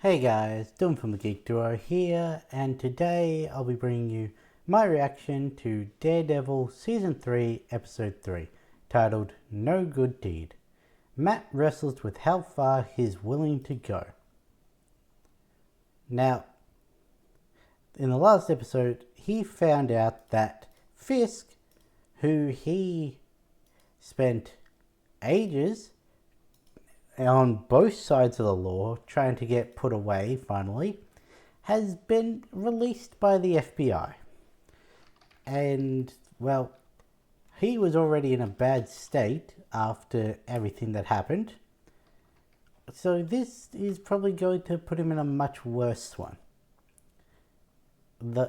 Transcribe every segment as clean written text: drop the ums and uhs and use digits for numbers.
Hey guys, Dylan from the Geek Duo here, and today I'll be bringing you my reaction to Daredevil Season 3, Episode 3, titled No Good Deed. Matt wrestles with how far he's willing to go. Now, in the last episode, he found out that Fisk, who he spent ages on both sides of the law trying to get put away finally, has been released by the FBI. And, well, he was already in a bad state after everything that happened. So this is probably going to put him in a much worse one.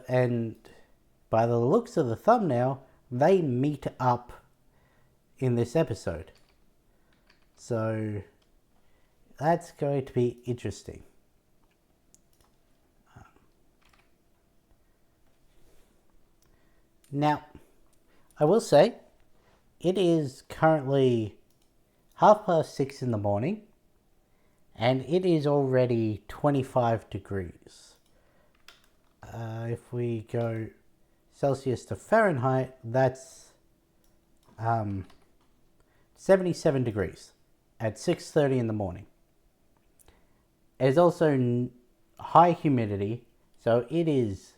And by the looks of the thumbnail, they meet up in this episode. So that's going to be interesting. Now, I will say, it is currently 6:30 in the morning, and it is already 25 degrees. If we go Celsius to Fahrenheit, that's 77 degrees at 6:30 in the morning. There's also high humidity, so it is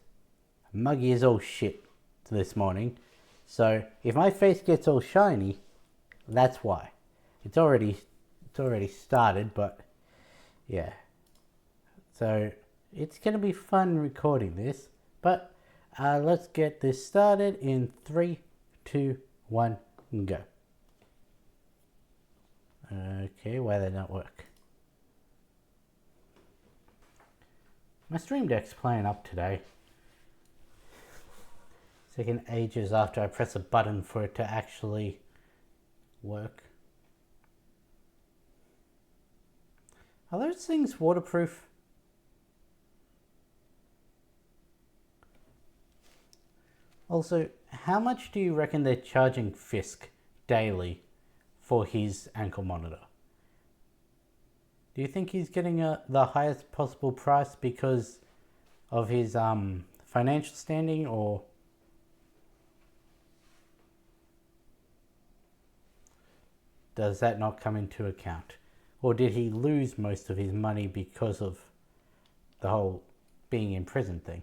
muggy as all shit this morning. So if my face gets all shiny, that's why. It's already started, but yeah. So it's gonna be fun recording this, but let's get this started in 3, 2, 1, and go. Okay, why did that not work? My Stream Deck's playing up today. It's taking ages after I press a button for it to actually work. Are those things waterproof? Also, how much do you reckon they're charging Fisk daily for his ankle monitor? Do you think he's getting the highest possible price because of his financial standing, or does that not come into account? Or did he lose most of his money because of the whole being in prison thing?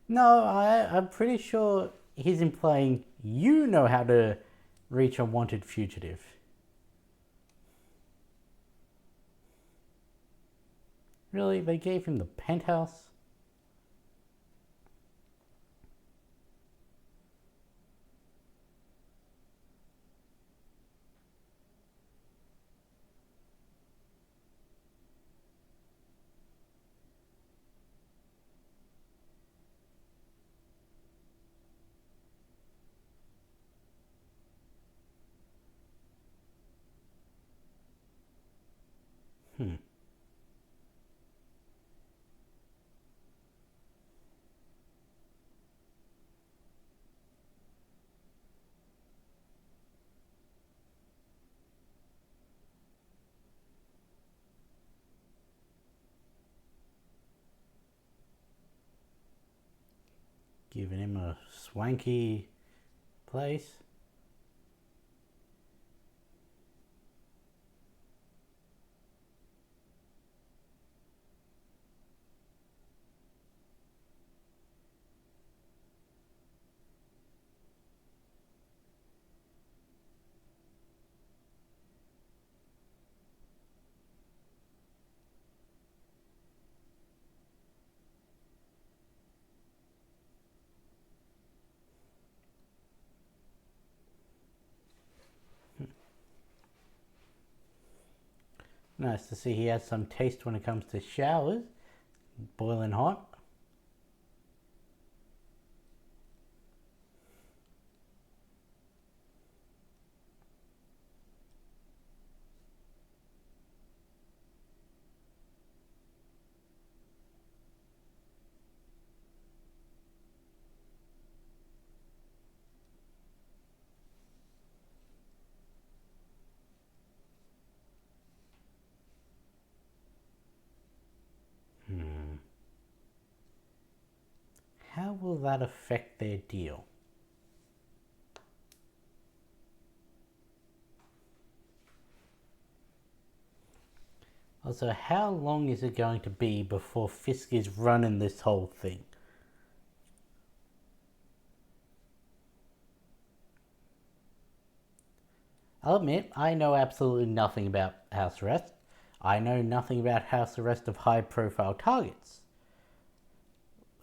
No, I'm pretty sure he's implying you know how to reach a wanted fugitive. Really? They gave him the penthouse? Giving him a swanky place. Nice to see he has some taste when it comes to showers. Boiling hot. How will that affect their deal? Also, how long is it going to be before Fisk is running this whole thing? I'll admit, I know absolutely nothing about house arrest. I know nothing about house arrest of high profile targets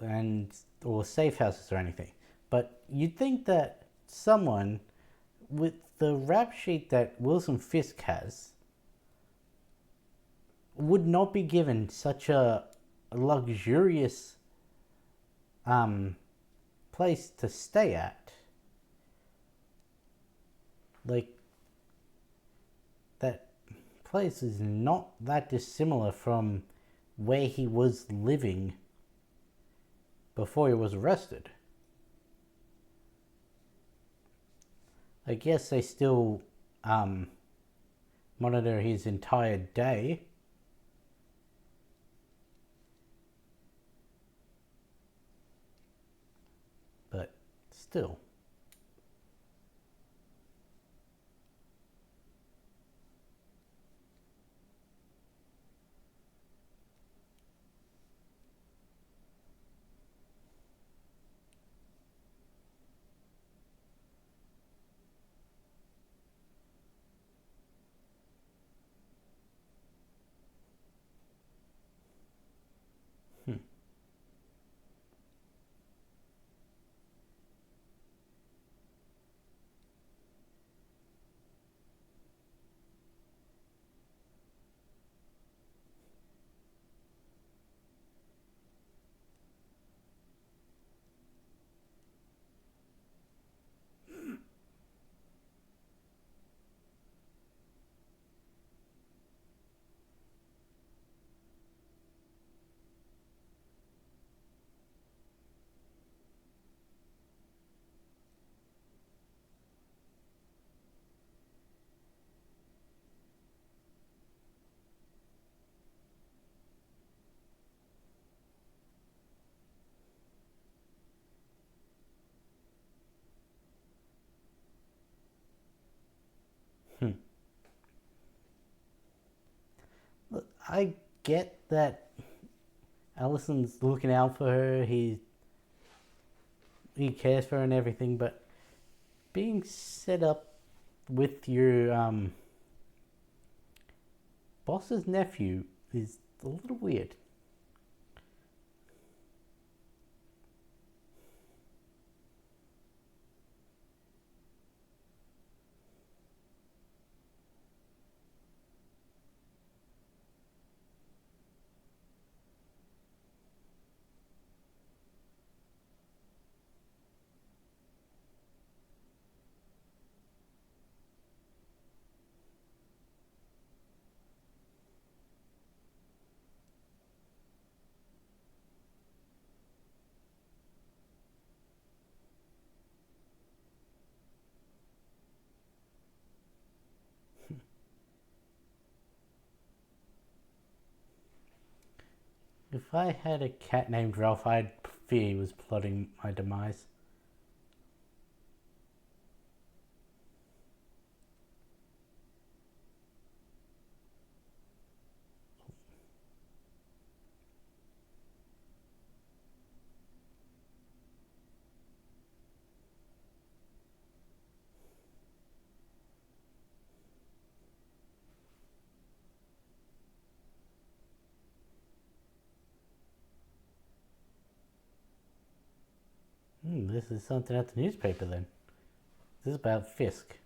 and or safe houses or anything. But you'd think that someone with the rap sheet that Wilson Fisk has would not be given such a luxurious place to stay at. Like, that place is not that dissimilar from where he was living before he was arrested. I guess they still monitor his entire day. But still. Look, I get that Allison's looking out for her. He cares for her and everything, but being set up with your boss's nephew is a little weird. If I had a cat named Ralph, I'd fear he was plotting my demise. This is something at the newspaper then. This is about Fisk.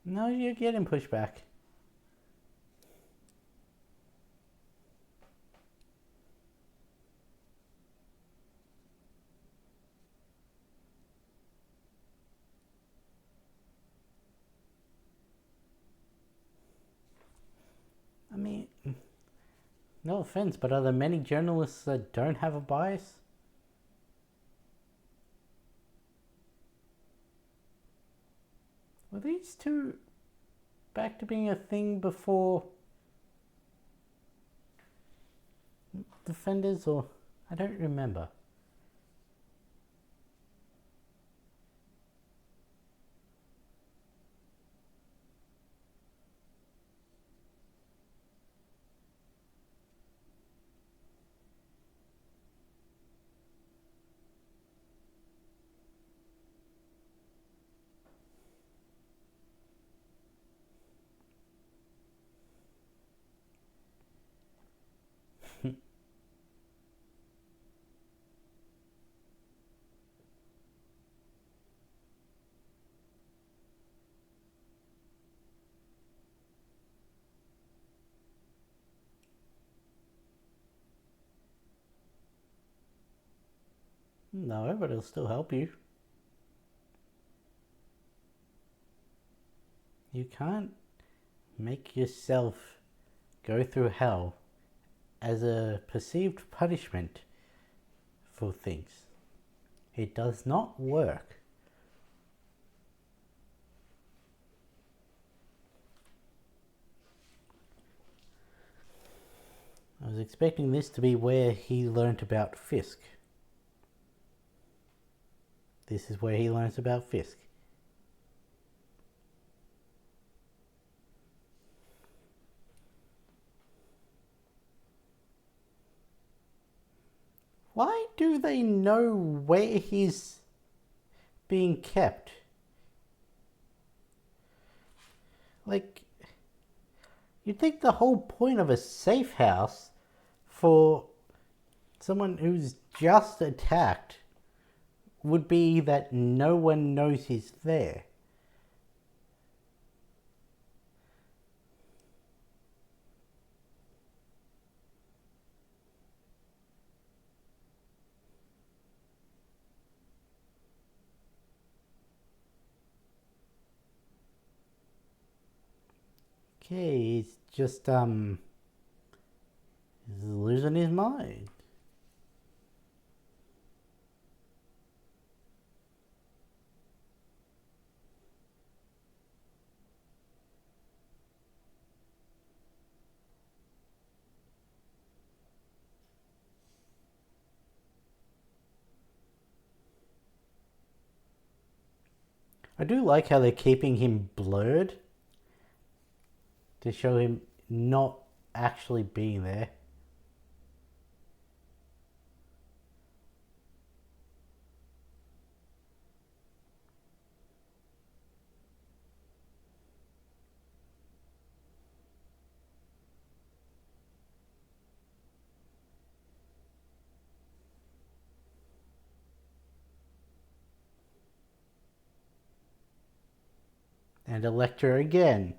No, you're getting pushed back. I mean, no offense, but are there many journalists that don't have a bias? Were these two back to being a thing before Defenders, or I don't remember. No, but it'll still help you. You can't make yourself go through hell as a perceived punishment for things. It does not work. I was expecting this to be where he learnt about Fisk. This is where he learns about Fisk. Why do they know where he's being kept? Like, you'd think the whole point of a safe house for someone who's just attacked would be that no one knows he's there. Okay, he's just he's losing his mind. I do like how they're keeping him blurred to show him not actually being there. And a lecture again.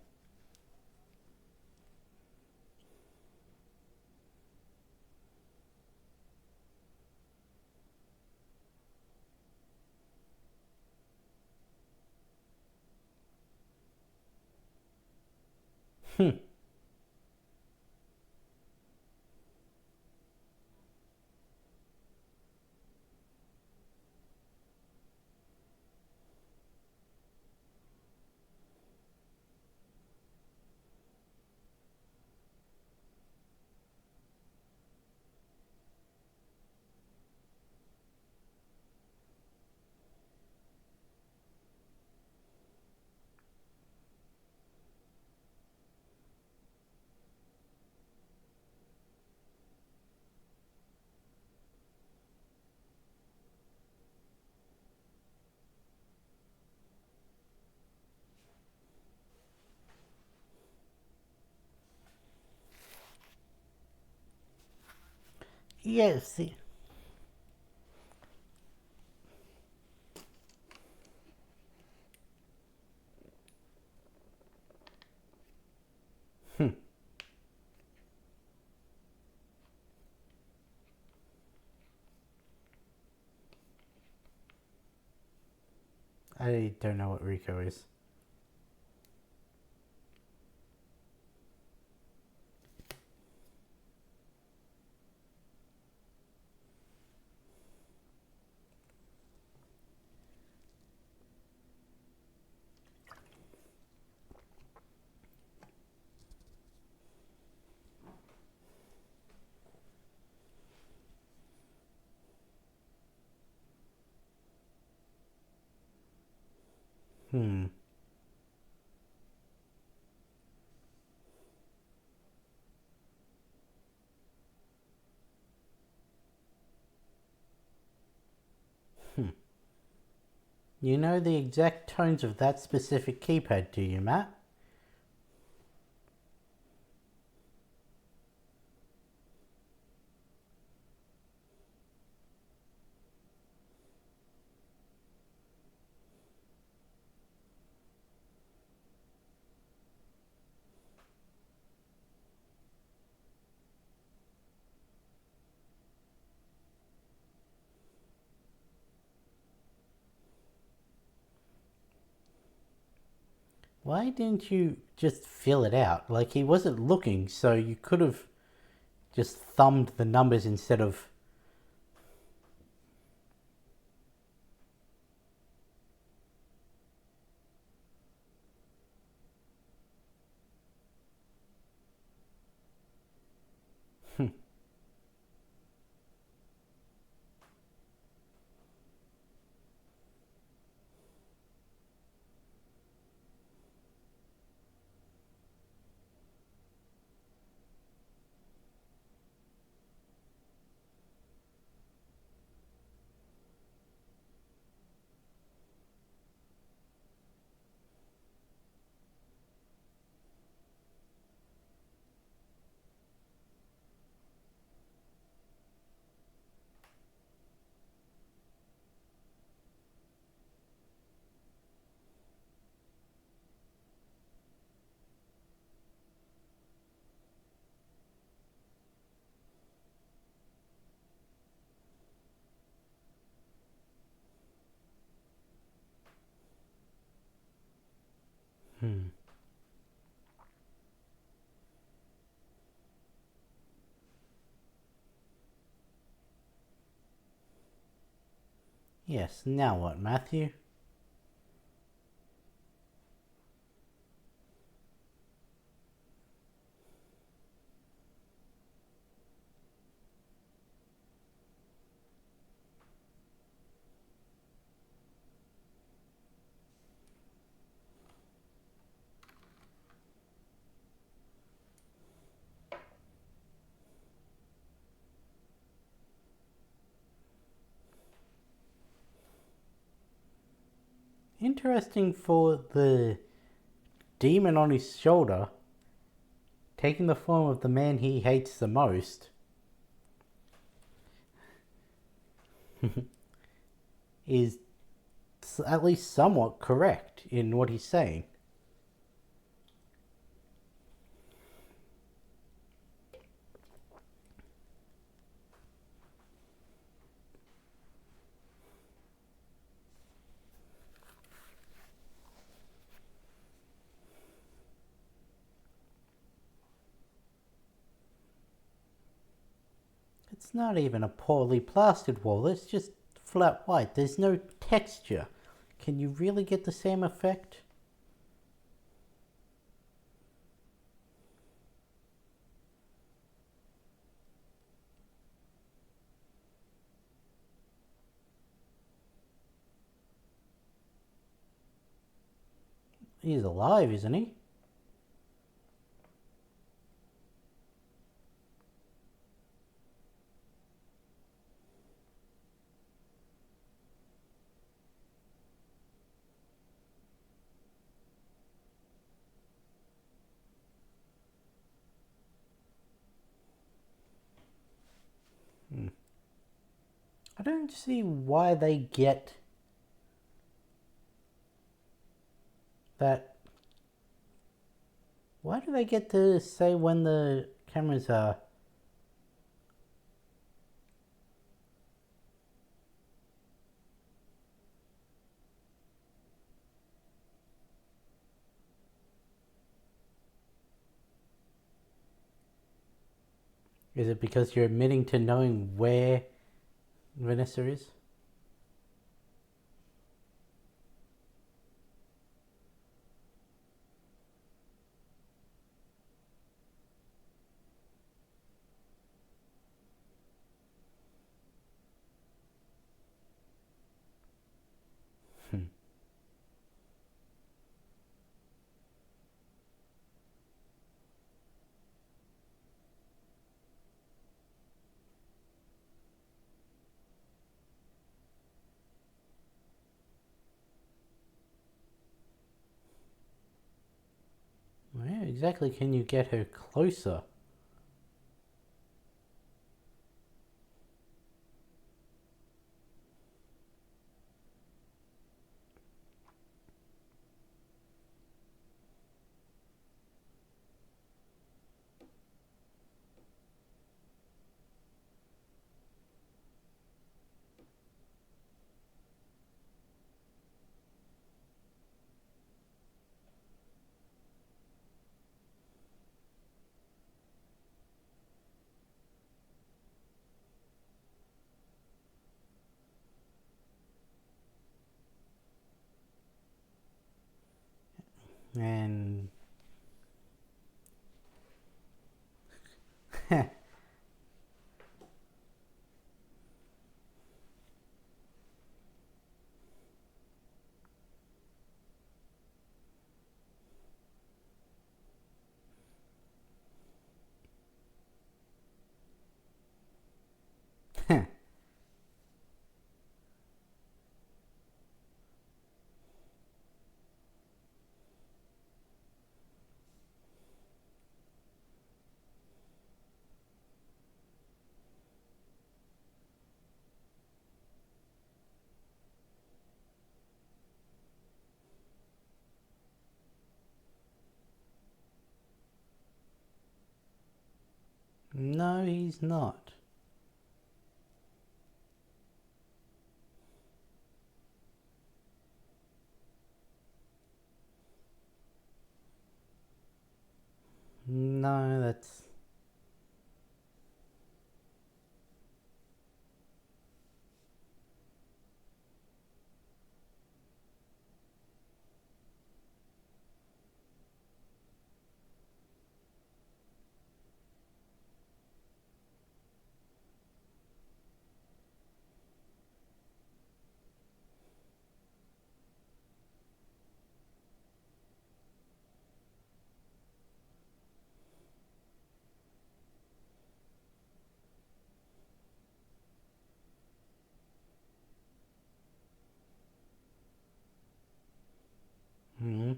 Yes. I don't know what Rico is. Hmm. You know the exact tones of that specific keypad, do you, Matt? Why didn't you just fill it out? Like, he wasn't looking, so you could have just thumbed the numbers instead of... Hmm. Yes, now what, Matthew? Interesting for the demon on his shoulder taking the form of the man he hates the most is at least somewhat correct in what he's saying. It's not even a poorly plastered wall, it's just flat white. There's no texture. Can you really get the same effect? He's alive, isn't he? I don't see why they get that. Why do they get to say when the cameras are... Is it because you're admitting to knowing where Vanessa is? Where exactly can you get her closer? And no, he's not. No, that's... Mm-hmm.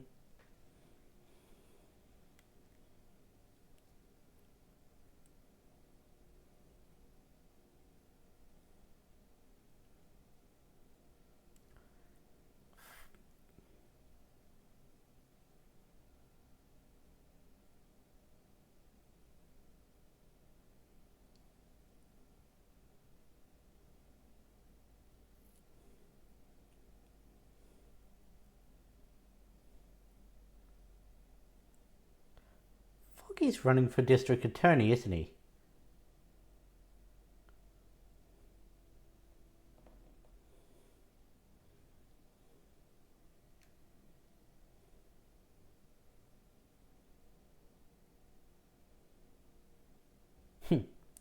Fuck, he's running for district attorney, isn't he?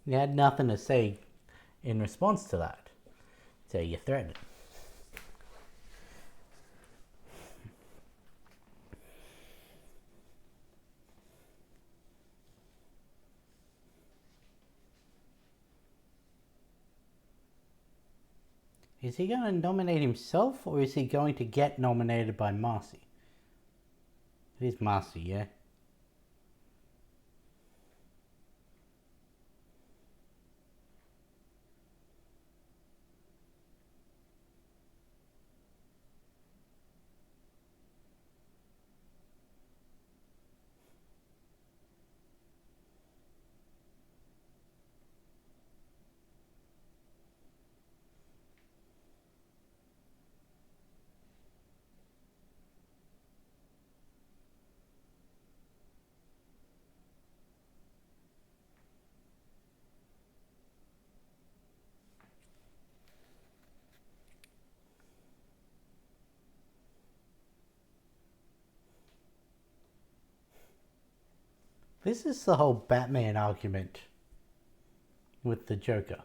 You had nothing to say in response to that. So you threatened it. Is he going to nominate himself, or is he going to get nominated by Marcy? It is Marcy, yeah? This is the whole Batman argument with the Joker.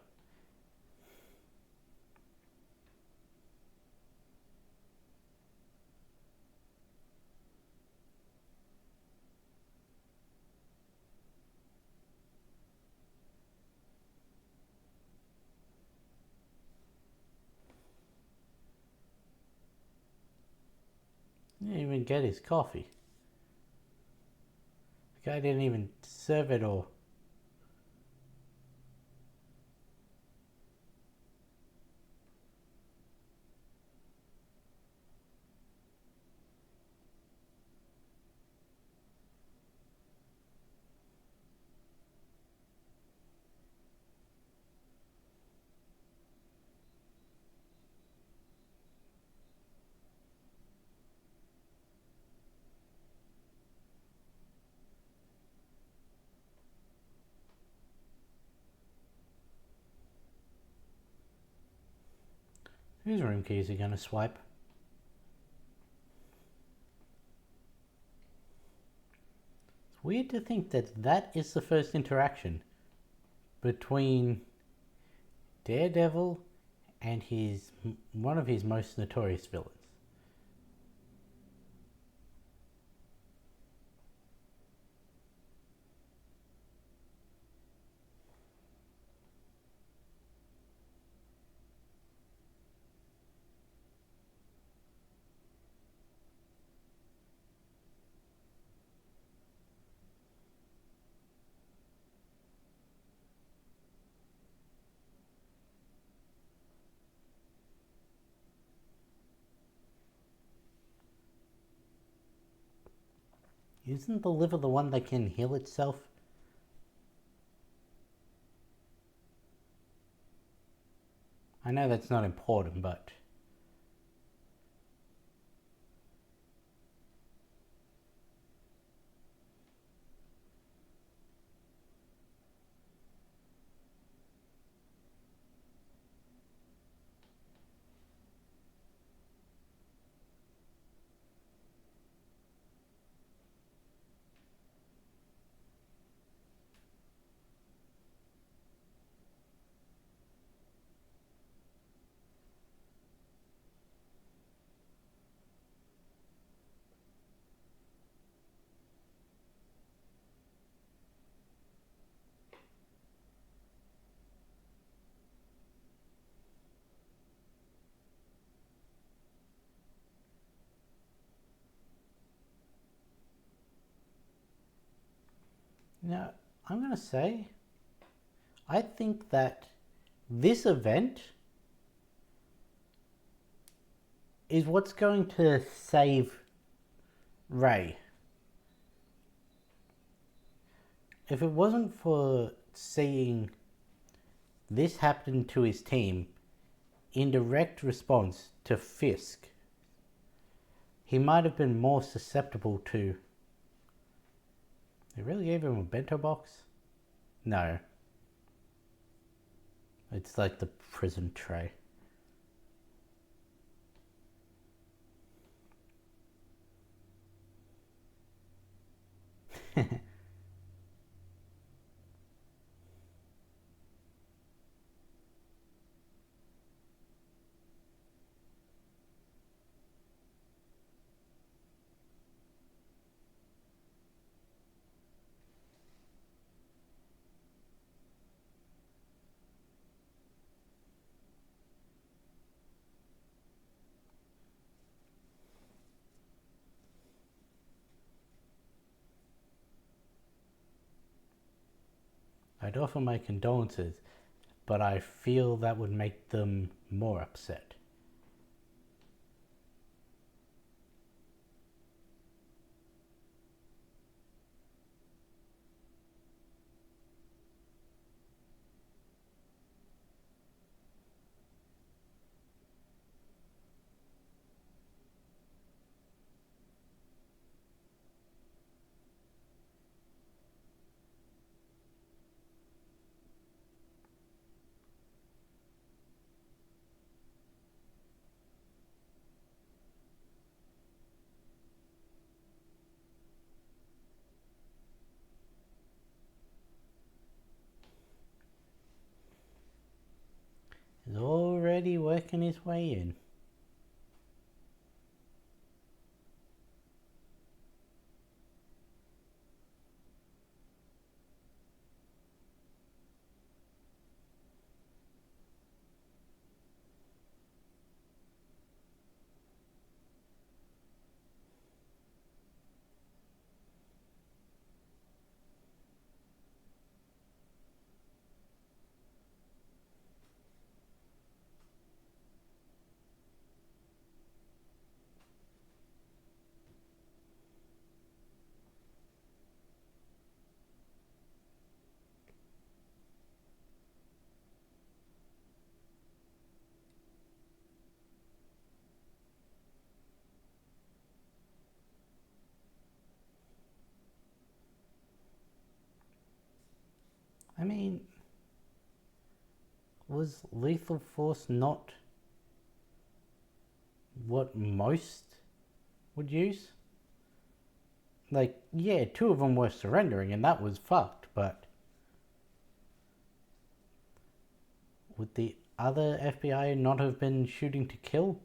He didn't even get his coffee. The guy didn't even serve it or... Whose room key is he going to swipe? It's weird to think that that is the first interaction between Daredevil and one of his most notorious villains. Isn't the liver the one that can heal itself? I know that's not important, but... Now, I'm going to say, I think that this event is what's going to save Ray. If it wasn't for seeing this happen to his team in direct response to Fisk, he might have been more susceptible to... They really gave him a bento box? No. It's like the prison tray. I'd offer my condolences, but I feel that would make them more upset. already working his way in. I mean, was lethal force not what most would use? Like, yeah, two of them were surrendering and that was fucked, but would the other FBI not have been shooting to kill?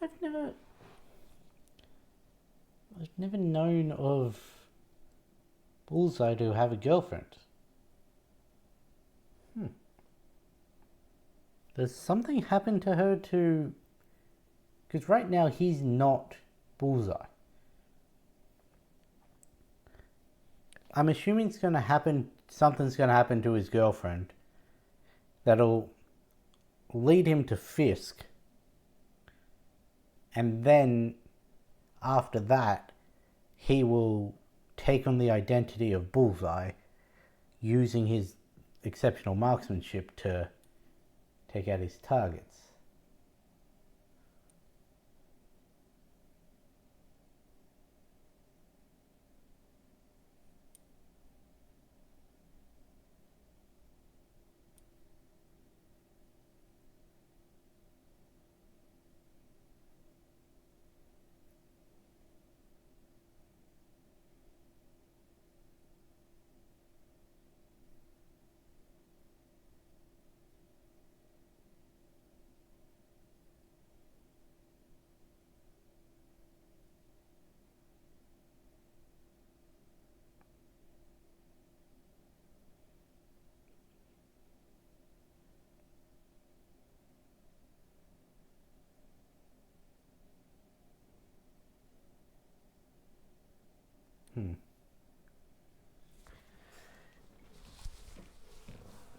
I've never I've never known of Bullseye to have a girlfriend. Does something happen to her to... Because right now he's not Bullseye. I'm assuming it's going to happen, something's going to happen to his girlfriend that'll lead him to Fisk. And then after that, he will take on the identity of Bullseye using his exceptional marksmanship to take out his targets.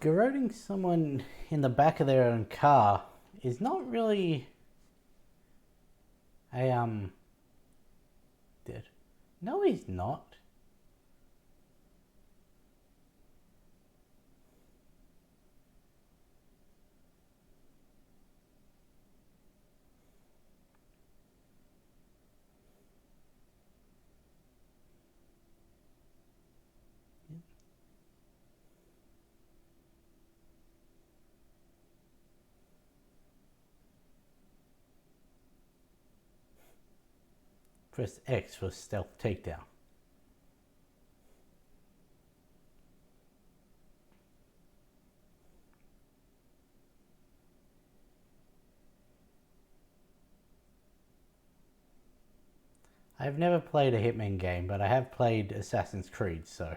Garroting someone in the back of their own car is not really a dead. No, he's not. Press X for stealth takedown. I I've never played a Hitman game, but I have played Assassin's Creed, so...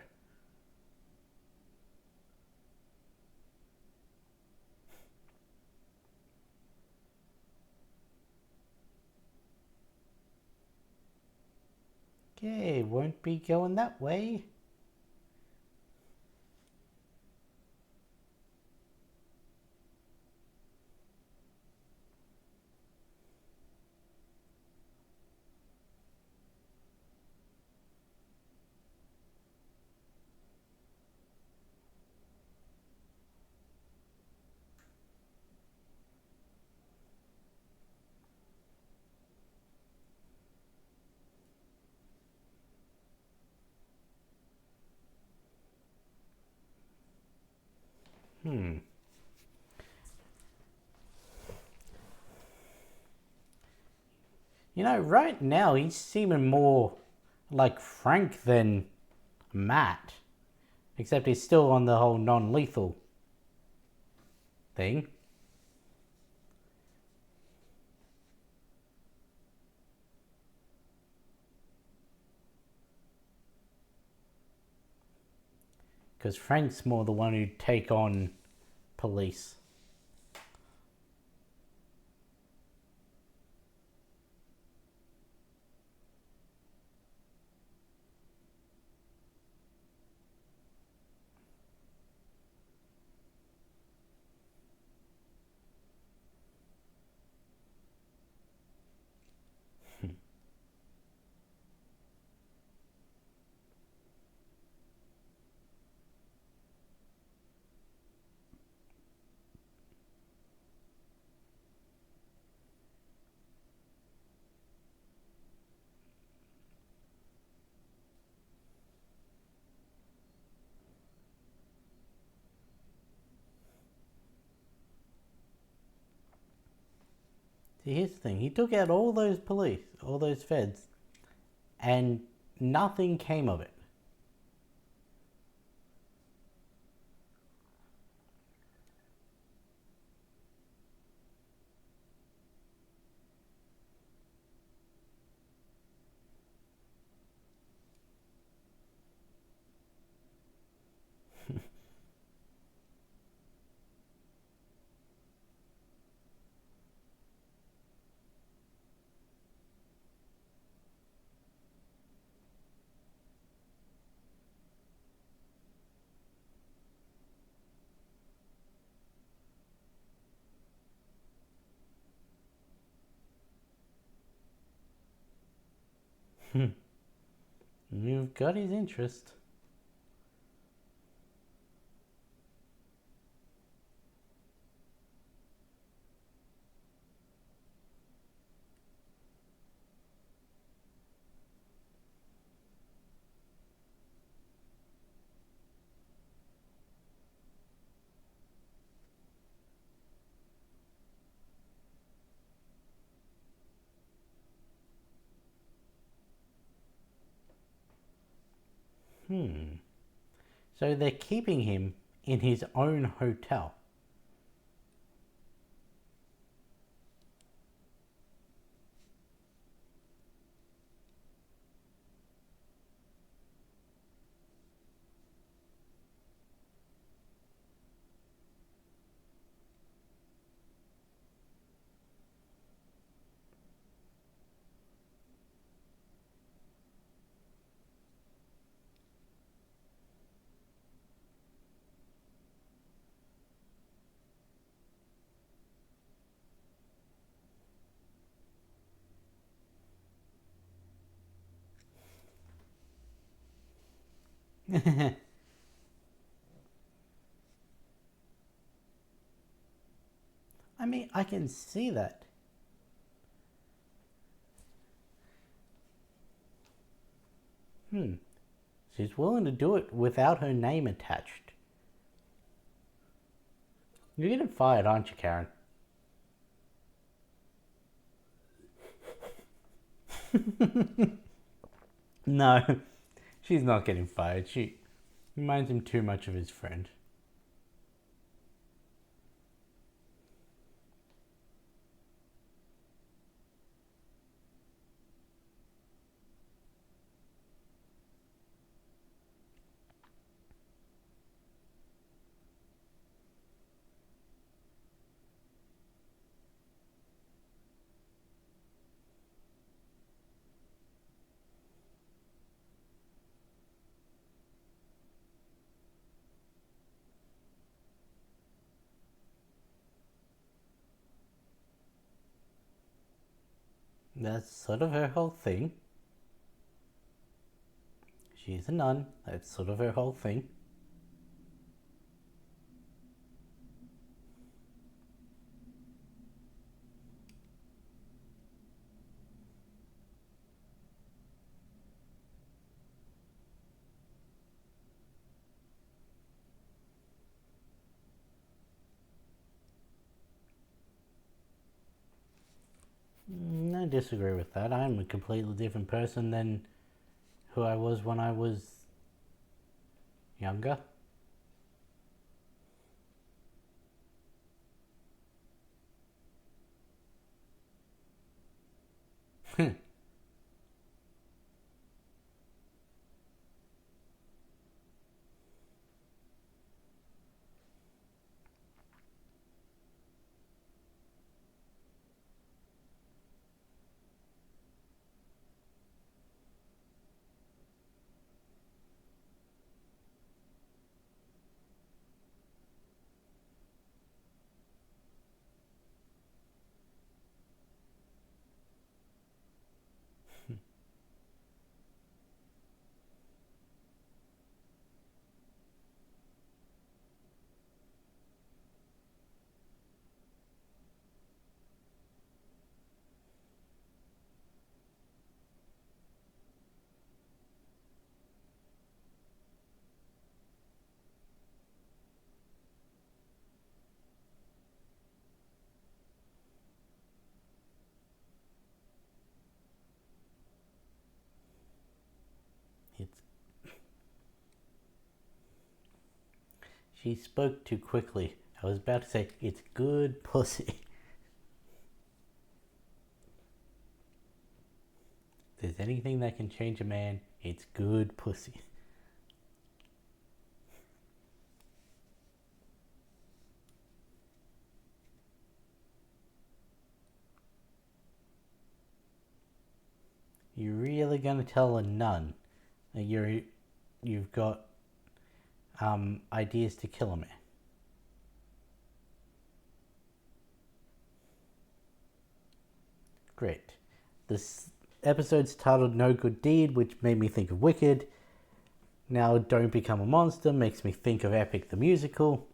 Okay, won't be going that way. You know, right now he's seeming more like Frank than Matt. Except he's still on the whole non-lethal thing. Because Frank's more the one who'd take on police. See, here's the thing. He took out all those police, all those feds, and nothing came of it. You've got his interest. So they're keeping him in his own hotel. I mean, I can see that. She's willing to do it without her name attached. You're getting fired, aren't you, Karen? No, she's not getting fired. She reminds him too much of his friend. That's sort of her whole thing. She's a nun. That's sort of her whole thing. I disagree with that. I'm a completely different person than who I was when I was younger. It's She spoke too quickly. I was about to say, it's good pussy. If there's anything that can change a man, it's good pussy. You're really gonna tell a nun that you've got ideas to kill a man? Great. This episode's titled No Good Deed, which made me think of Wicked. Now Don't Become a Monster makes me think of Epic the Musical.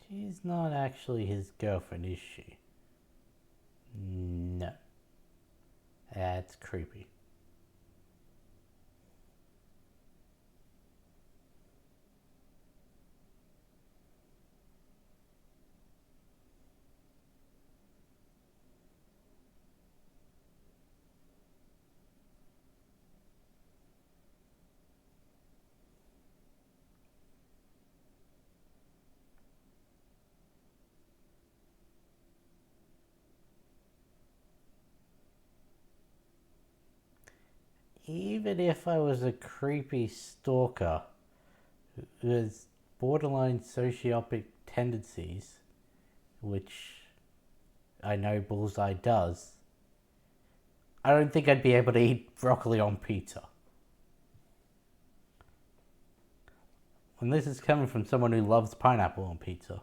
She's not actually his girlfriend, is she? No. That's creepy. Even if I was a creepy stalker who has borderline sociopath tendencies, which I know Bullseye does, I don't think I'd be able to eat broccoli on pizza. And this is coming from someone who loves pineapple on pizza.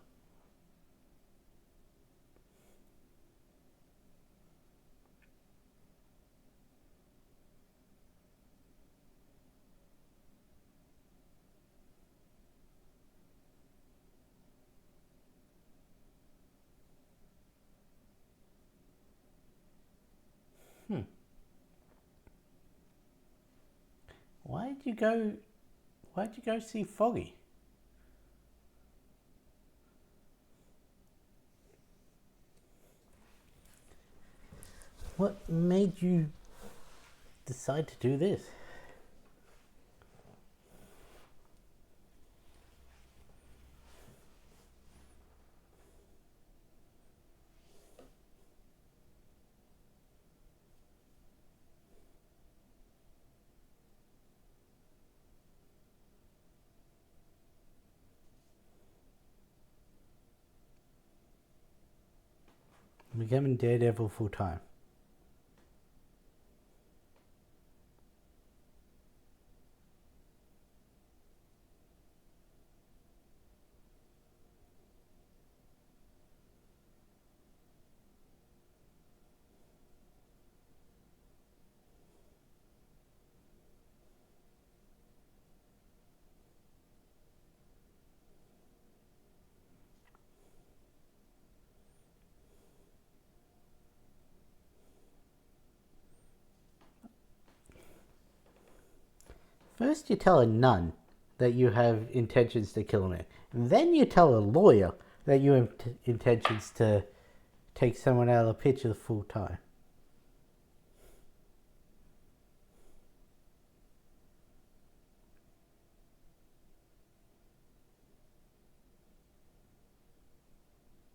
Why'd you go? Why'd you go see Foggy? What made you decide to do this? becoming Daredevil full time. First, you tell a nun that you have intentions to kill him. And then you tell a lawyer that you have intentions to take someone out of the picture full time.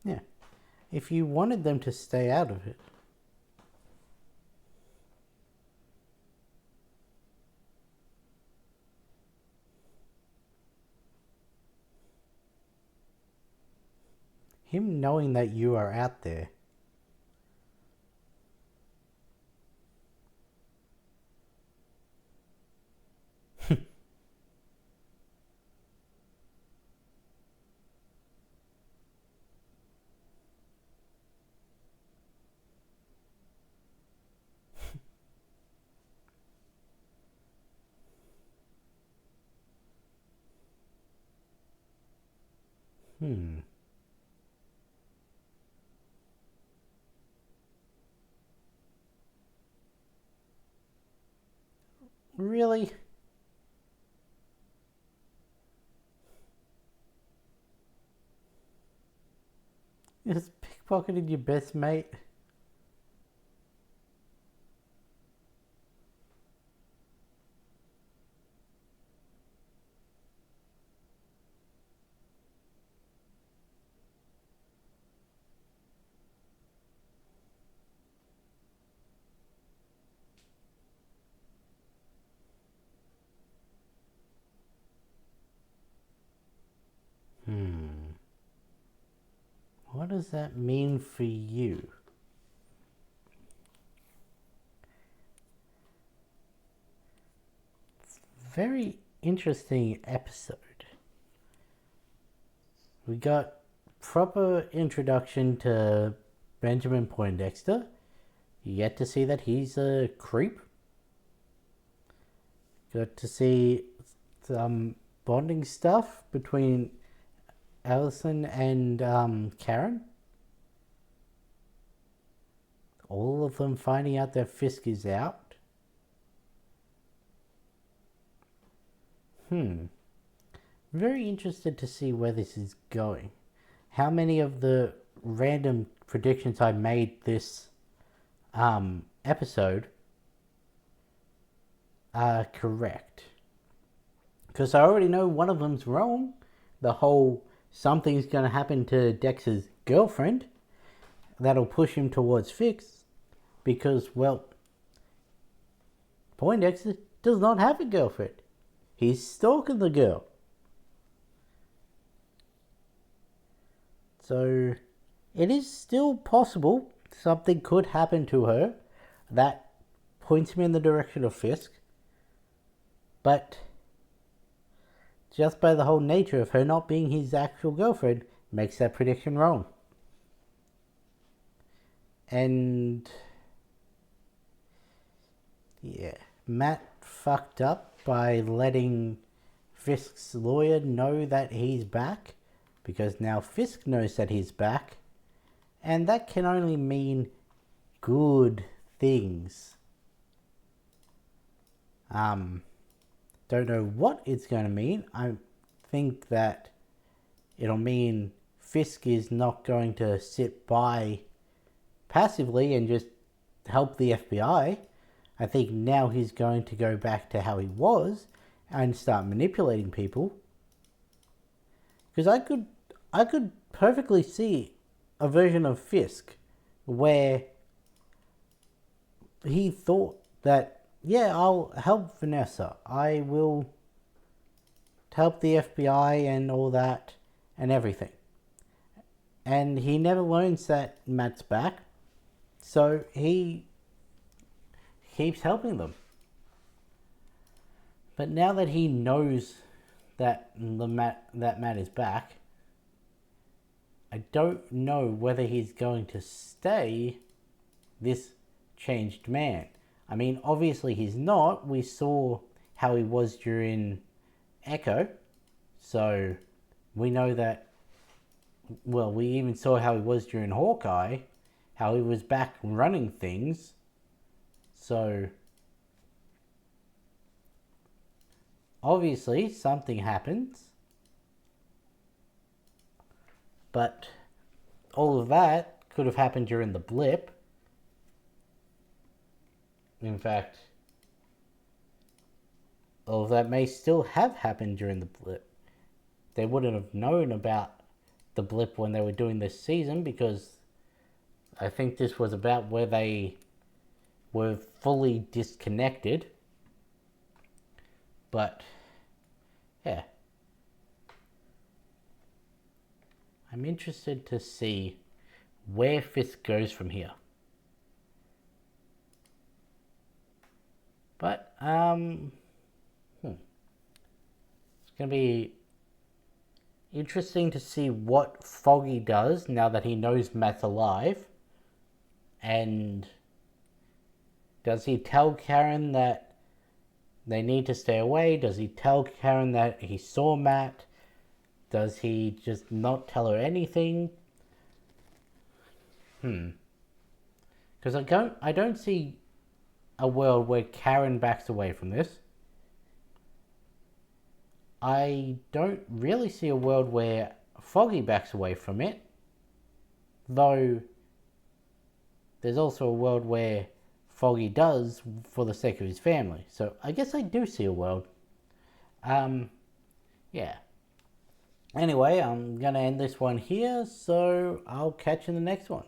Yeah. If you wanted them to stay out of it. Him knowing that you are out there. Really? You just pickpocketed your best mate? What does that mean for you? Very interesting episode. We got proper introduction to Benjamin Poindexter. You get to see that he's a creep. Got to see some bonding stuff between Allison and Karen. All of them finding out that Fisk is out. Very interested to see where this is going. How many of the random predictions I made this episode are correct. Because I already know one of them's wrong. The whole something's going to happen to Dex's girlfriend that'll push him towards Fix. Because, well, Poindexter does not have a girlfriend. He's stalking the girl. So, it is still possible something could happen to her that points him in the direction of Fisk. But just by the whole nature of her not being his actual girlfriend makes that prediction wrong. And yeah, Matt fucked up by letting Fisk's lawyer know that he's back, because now Fisk knows that he's back, and that can only mean good things. Don't know what it's going to mean. I think that it'll mean Fisk is not going to sit by passively and just help the FBI. I think now he's going to go back to how he was and start manipulating people. Because I could perfectly see a version of Fisk where he thought that, yeah, I'll help Vanessa. I will help the FBI and all that and everything. And he never learns that Matt's back. So he keeps helping them. But now that he knows that Matt is back, I don't know whether he's going to stay this changed man. I mean, obviously he's not. We saw how he was during Echo. So we know that, well, we even saw how he was during Hawkeye, how he was back running things. So obviously something happens. But all of that could have happened during the blip. In fact, all of that may still have happened during the blip. They wouldn't have known about the blip when they were doing this season, because I think this was about where they were fully disconnected. But yeah, I'm interested to see where Fisk goes from here. But it's going to be interesting to see what Foggy does now that he knows Matt's alive. And does he tell Karen that they need to stay away? Does he tell Karen that he saw Matt? Does he just not tell her anything? Because I don't see a world where Karen backs away from this. I don't really see a world where Foggy backs away from it. Though there's also a world where Foggy does for the sake of his family. So I guess I do see a world. Yeah. Anyway, I'm going to end this one here, so I'll catch you in the next one.